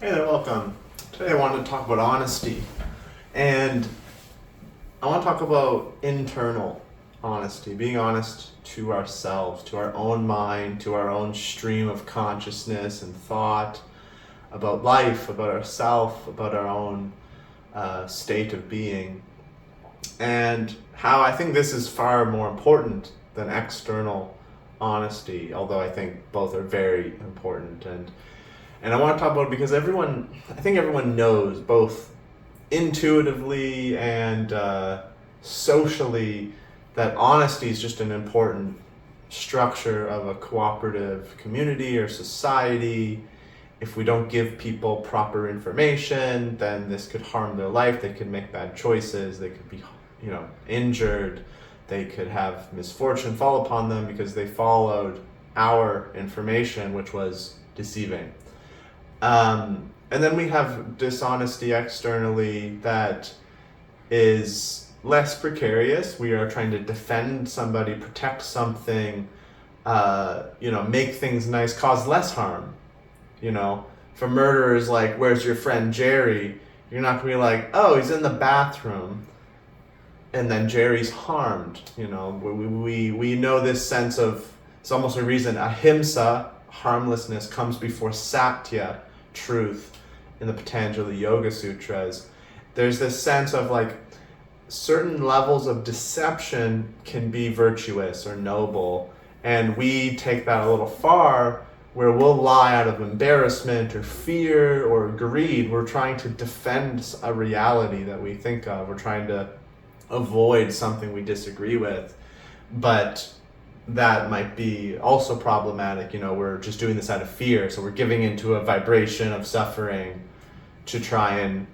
Hey there, welcome. Today I wanted to talk about honesty. And I want to talk about internal honesty, being honest to ourselves, to our own mind, to our own stream of consciousness and thought about life, about ourself, about our own state of being. And how I think this is far more important than external honesty, although I think both are very important. And I want to talk about it because I think everyone knows, both intuitively and socially, that honesty is just an important structure of a cooperative community or society. If we don't give people proper information, then this could harm their life. They could make bad choices. They could be, injured. They could have misfortune fall upon them because they followed our information, which was deceiving. And then we have dishonesty externally that is less precarious. We are trying to defend somebody, protect something, make things nice, cause less harm. For murderers, like, where's your friend Jerry? You're not gonna be like, oh, he's in the bathroom, and then Jerry's harmed. We know this sense of, it's almost a reason ahimsa, harmlessness, comes before satya, truth, in the Patanjali Yoga Sutras. There's this sense of like certain levels of deception can be virtuous or noble, and we take that a little far where we'll lie out of embarrassment or fear or greed. We're trying to defend a reality that we think of. We're trying to avoid something we disagree with, but that might be also problematic. We're just doing this out of fear, so we're giving into a vibration of suffering to try and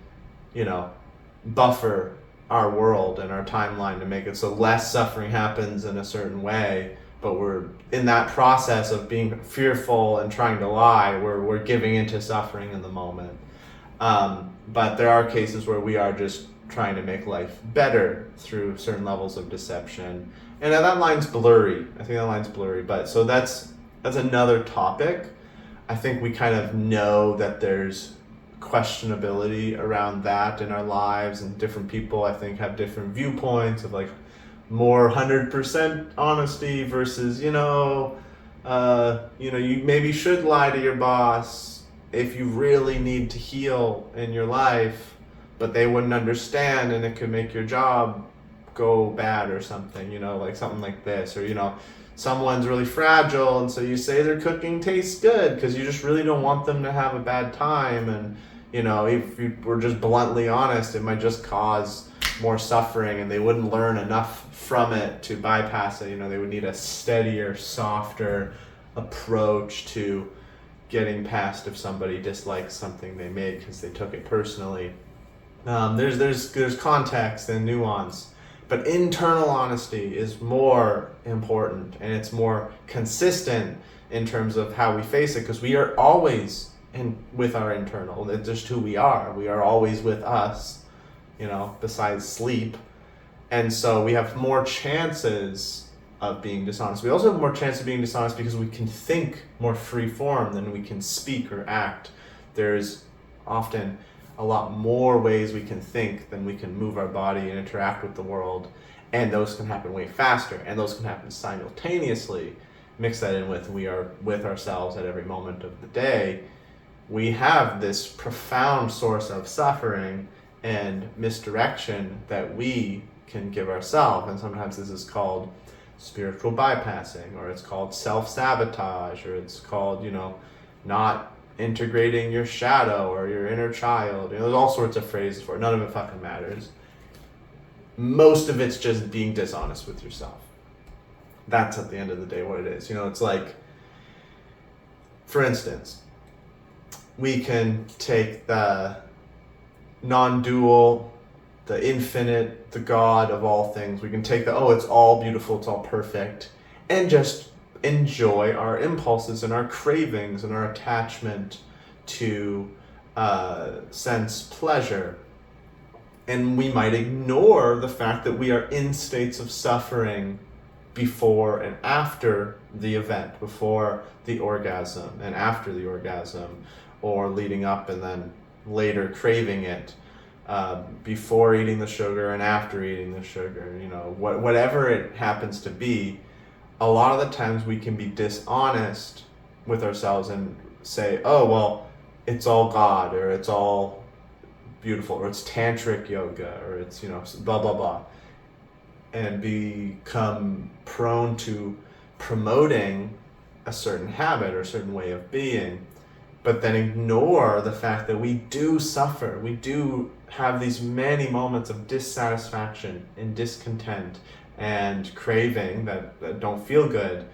buffer our world and our timeline to make it so less suffering happens in a certain way. But we're in that process of being fearful and trying to lie, we're giving into suffering in the moment. But there are cases where we are just trying to make life better through certain levels of deception. And that line's blurry. I think that line's blurry. But so that's another topic. I think we kind of know that there's questionability around that in our lives, and different people, I think, have different viewpoints of like more 100% honesty versus, you maybe should lie to your boss if you really need to heal in your life, but they wouldn't understand and it could make your job go bad or something, like something like this. Or, someone's really fragile, and so you say their cooking tastes good because you just really don't want them to have a bad time. And, if you were just bluntly honest, it might just cause more suffering and they wouldn't learn enough from it to bypass it. They would need a steadier, softer approach to getting past if somebody dislikes something they made because they took it personally. There's context and nuance, but internal honesty is more important, and it's more consistent in terms of how we face it, because we are always with our internal. That's just who we are. We are always with us, besides sleep. And so we have more chances of being dishonest. We also have more chance of being dishonest because we can think more free form than we can speak or act. There's often a lot more ways we can think than we can move our body and interact with the world. And those can happen way faster, and those can happen simultaneously. Mix that in with we are with ourselves at every moment of the day. We have this profound source of suffering and misdirection that we can give ourselves. And sometimes this is called spiritual bypassing, or it's called self-sabotage, or it's called, not integrating your shadow or your inner child. There's all sorts of phrases for it. None of it fucking matters. Most of it's just being dishonest with yourself. That's at the end of the day what it is. It's like, for instance, we can take the non-dual, the infinite, the God of all things. We can take it's all beautiful, it's all perfect, and just enjoy our impulses and our cravings and our attachment to sense pleasure. And we might ignore the fact that we are in states of suffering before and after the event, before the orgasm and after the orgasm, or leading up and then later craving it, before eating the sugar and after eating the sugar, whatever it happens to be. A lot of the times we can be dishonest with ourselves and say, oh, well, it's all God, or it's all beautiful, or it's tantric yoga, or it's, blah, blah, blah. And become prone to promoting a certain habit or a certain way of being, but then ignore the fact that we do suffer. We do have these many moments of dissatisfaction and discontent and craving that don't feel good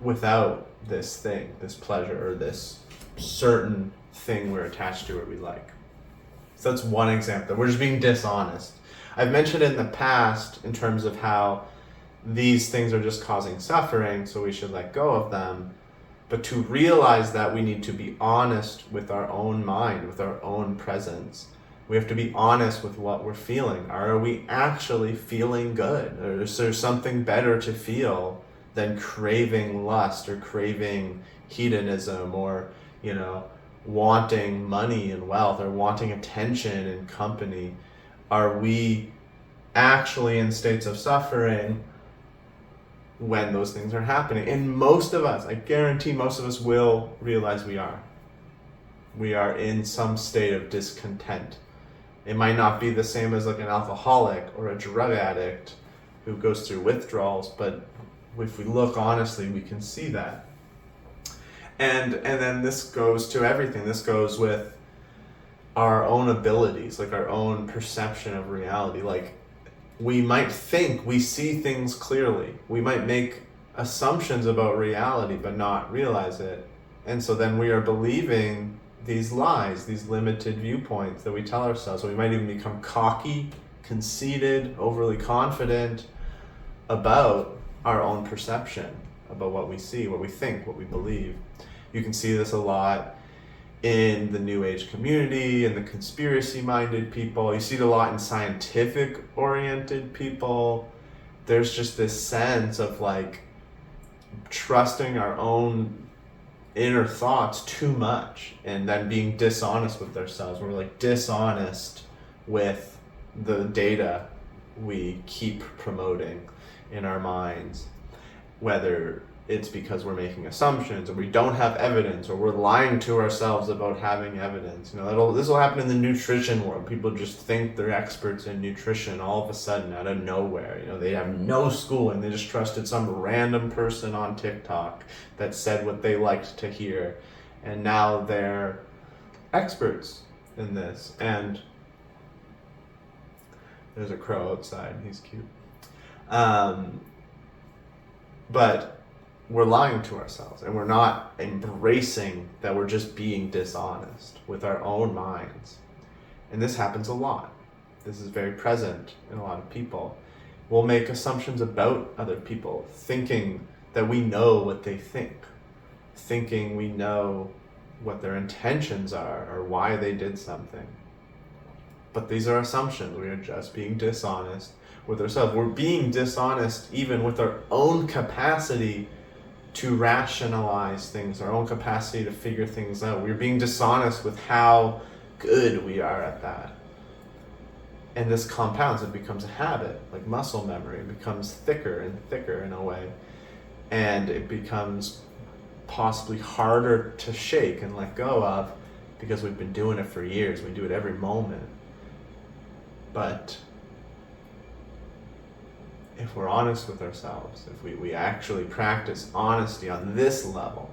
without this thing, this pleasure, or this certain thing we're attached to or we like. So that's one example. We're just being dishonest. I've mentioned in the past in terms of how these things are just causing suffering, so we should let go of them. But to realize that we need to be honest with our own mind, with our own presence. We have to be honest with what we're feeling. Are we actually feeling good? Or is there something better to feel than craving lust or craving hedonism or, wanting money and wealth or wanting attention and company? Are we actually in states of suffering when those things are happening? And most of us, I guarantee most of us will realize we are. We are in some state of discontent. It might not be the same as like an alcoholic or a drug addict who goes through withdrawals, but if we look honestly, we can see that. And then this goes to everything. This goes with our own abilities, like our own perception of reality. Like, we might think we see things clearly. We might make assumptions about reality but not realize it. And so then we are believing these lies, these limited viewpoints that we tell ourselves. We might even become cocky, conceited, overly confident about our own perception, about what we see, what we think, what we believe. You can see this a lot in the New Age community and the conspiracy-minded people. You see it a lot in scientific-oriented people. There's just this sense of like trusting our own inner thoughts too much and then being dishonest with ourselves. We're like dishonest with the data we keep promoting in our minds, whether it's because we're making assumptions or we don't have evidence or we're lying to ourselves about having evidence. This will happen in the nutrition world. People just think they're experts in nutrition all of a sudden out of nowhere. They have no schooling. They just trusted some random person on TikTok that said what they liked to hear. And now they're experts in this. And there's a crow outside. He's cute. But we're lying to ourselves and we're not embracing that we're just being dishonest with our own minds. And this happens a lot. This is very present in a lot of people. We'll make assumptions about other people, thinking that we know what they think, thinking we know what their intentions are or why they did something. But these are assumptions. We are just being dishonest with ourselves. We're being dishonest even with our own capacity to rationalize things, our own capacity to figure things out. We're being dishonest with how good we are at that. And this compounds, it becomes a habit, like muscle memory. It becomes thicker and thicker in a way. And it becomes possibly harder to shake and let go of because we've been doing it for years. We do it every moment. But if we're honest with ourselves, if we actually practice honesty on this level,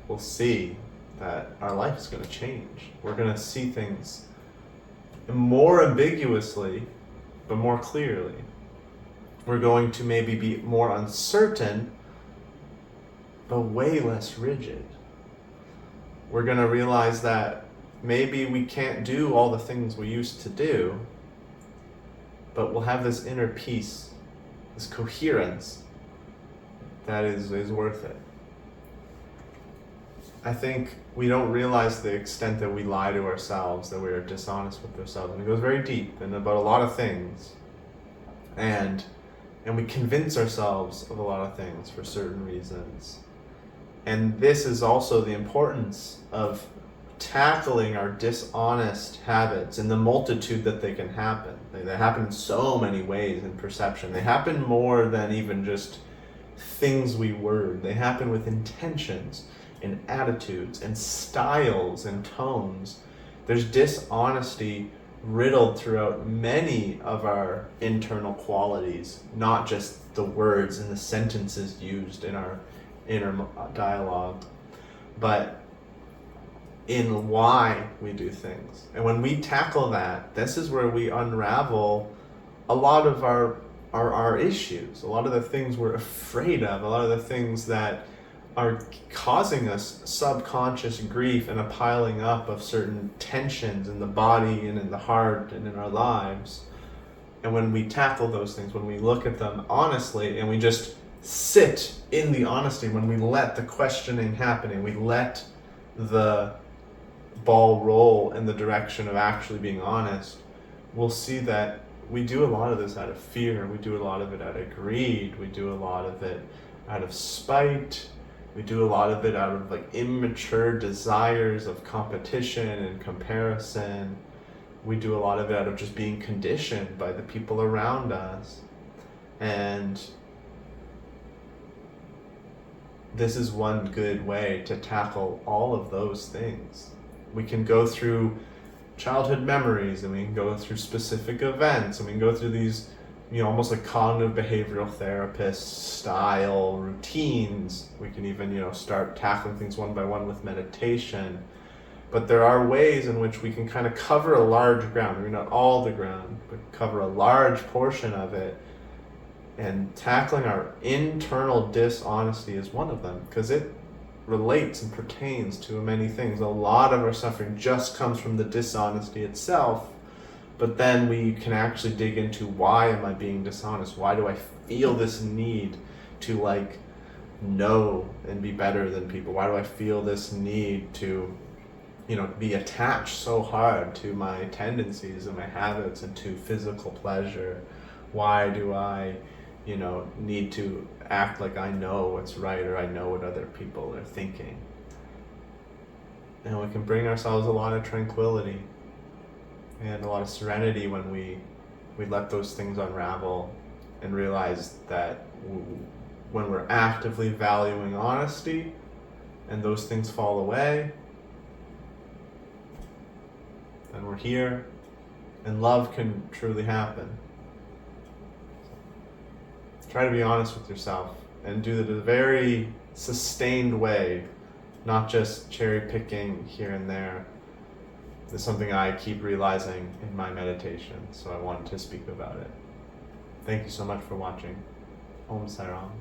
we'll see that our life is going to change. We're going to see things more ambiguously, but more clearly. We're going to maybe be more uncertain, but way less rigid. We're going to realize that maybe we can't do all the things we used to do, but we'll have this inner peace, this coherence that is worth it. I think we don't realize the extent that we lie to ourselves, that we are dishonest with ourselves. And it goes very deep and about a lot of things. And we convince ourselves of a lot of things for certain reasons. And this is also the importance of tackling our dishonest habits and the multitude that they can happen. They happen in so many ways in perception. They happen more than even just things we word. They happen with intentions and attitudes and styles and tones. There's dishonesty riddled throughout many of our internal qualities, not just the words and the sentences used in our inner dialogue, but in why we do things. And when we tackle that, this is where we unravel a lot of our issues, a lot of the things we're afraid of, a lot of the things that are causing us subconscious grief and a piling up of certain tensions in the body and in the heart and in our lives. And when we tackle those things, when we look at them honestly and we just sit in the honesty, when we let the questioning happen and we let the ball roll in the direction of actually being honest, we'll see that we do a lot of this out of fear, we do a lot of it out of greed, we do a lot of it out of spite, we do a lot of it out of like immature desires of competition and comparison. We do a lot of it out of just being conditioned by the people around us. And this is one good way to tackle all of those things. We can go through childhood memories, and we can go through specific events, and we can go through these, almost like cognitive behavioral therapist style routines. We can even, start tackling things one by one with meditation. But there are ways in which we can kind of cover a large ground, maybe not all the ground, but cover a large portion of it. And tackling our internal dishonesty is one of them, because it relates and pertains to many things. A lot of our suffering just comes from the dishonesty itself, but then we can actually dig into, why am I being dishonest? Why do I feel this need to know and be better than people? Why do I feel this need to be attached so hard to my tendencies and my habits and to physical pleasure? Why do I need to act like I know what's right, or I know what other people are thinking? And we can bring ourselves a lot of tranquility and a lot of serenity when we let those things unravel and realize that when we're actively valuing honesty and those things fall away, then we're here and love can truly happen. Try to be honest with yourself and do it in a very sustained way, not just cherry picking here and there. It's something I keep realizing in my meditation, so I wanted to speak about it. Thank you so much for watching. Om Sai Ram.